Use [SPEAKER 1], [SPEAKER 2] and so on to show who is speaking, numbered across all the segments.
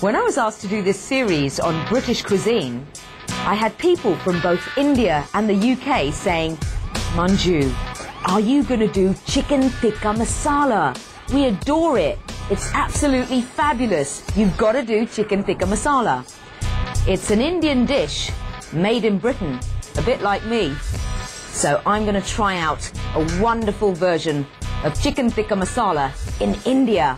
[SPEAKER 1] When I was asked to do this series on British cuisine, I had people from both India and the UK saying, Manju, are you going to do chicken tikka masala? We adore it. It's absolutely fabulous. You've got to do chicken tikka masala. It's an Indian dish made in Britain, a bit like me. So I'm going to try out a wonderful version of chicken tikka masala in India.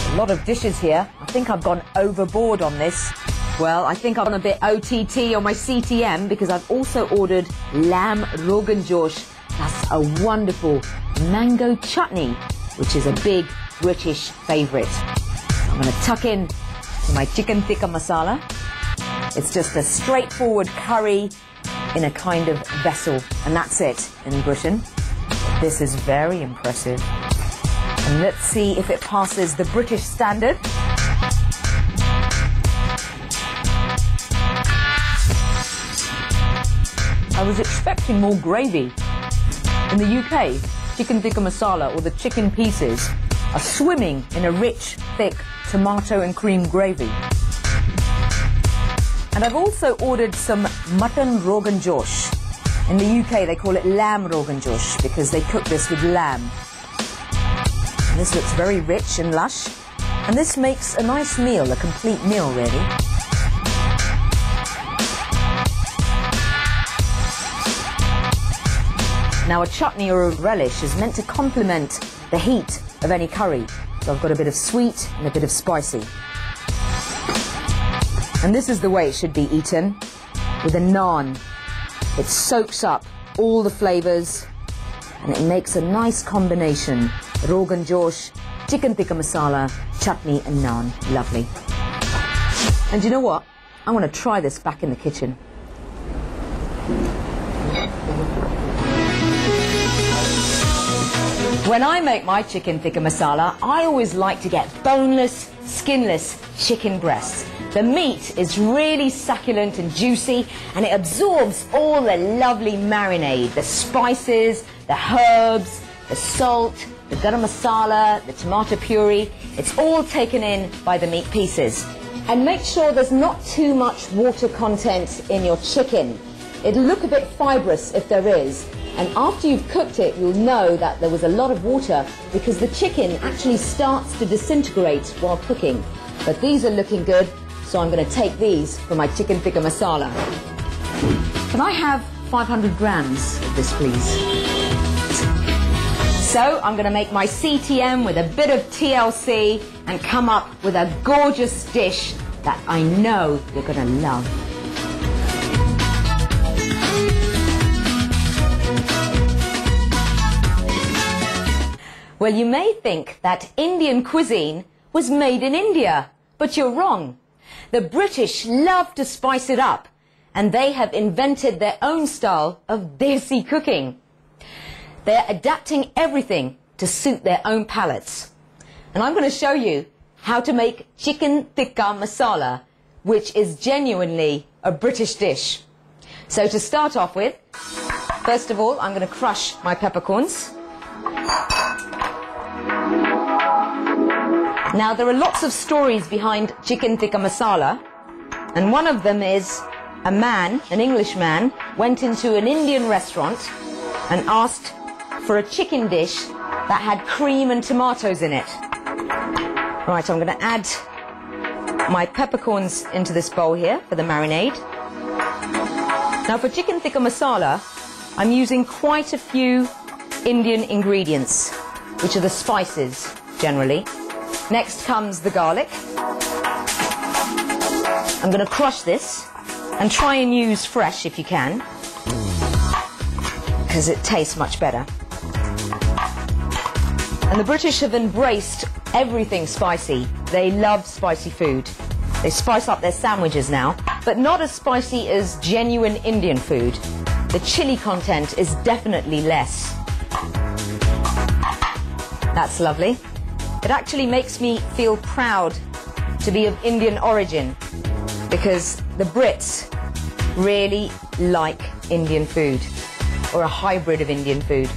[SPEAKER 1] A lot of dishes here. I think I've gone overboard on this. Well, I think I'm on a bit OTT on my CTM because I've also ordered lamb Rogan Josh plus a wonderful mango chutney, which is a big British favourite. I'm going to tuck in to my chicken tikka masala. It's just a straightforward curry in a kind of vessel, and that's it in Britain. This is very impressive. And let's see if it passes the British standard. I was expecting more gravy. In the UK, chicken tikka masala, or the chicken pieces, are swimming in a rich, thick tomato and cream gravy. And I've also ordered some mutton Rogan Josh. In the UK, they call it lamb Rogan Josh because they cook this with lamb. And this looks very rich and lush. And this makes a nice meal, a complete meal, really. Now, a chutney or a relish is meant to complement the heat of any curry. So I've got a bit of sweet and a bit of spicy. And this is the way it should be eaten, with a naan. It soaks up all the flavours and it makes a nice combination. Rogan Josh, chicken tikka masala, chutney and naan. Lovely. And you know what? I want to try this back in the kitchen. When I make my chicken tikka masala, I always like to get boneless, skinless chicken breasts. The meat is really succulent and juicy, and it absorbs all the lovely marinade, the spices, the herbs, the salt, the garam masala, the tomato puree. It's all taken in by the meat pieces. And make sure there's not too much water content in your chicken. It'll look a bit fibrous if there is. And after you've cooked it, you'll know that there was a lot of water because the chicken actually starts to disintegrate while cooking. But these are looking good, so I'm going to take these for my chicken tikka masala. Can I have 500 grams of this, please? So I'm going to make my CTM with a bit of TLC and come up with a gorgeous dish that I know you're going to love. Well, you may think that Indian cuisine was made in India, but you're wrong. The British love to spice it up, and they have invented their own style of desi cooking. They're adapting everything to suit their own palates. And I'm going to show you how to make chicken tikka masala, which is genuinely a British dish. So to start off with, first of all, I'm going to crush my peppercorns. Now, there are lots of stories behind chicken tikka masala, and one of them is a man, an Englishman, went into an Indian restaurant and asked for a chicken dish that had cream and tomatoes in it. Right, I'm going to add my peppercorns into this bowl here for the marinade. Now, for chicken tikka masala, I'm using quite a few Indian ingredients, which are the spices, generally. Next comes the garlic. I'm going to crush this and try and use fresh if you can, because it tastes much better. And the British have embraced everything spicy. They love spicy food. They spice up their sandwiches now, but not as spicy as genuine Indian food. The chili content is definitely less. That's lovely. It actually makes me feel proud to be of Indian origin because the Brits really like Indian food, or a hybrid of Indian food.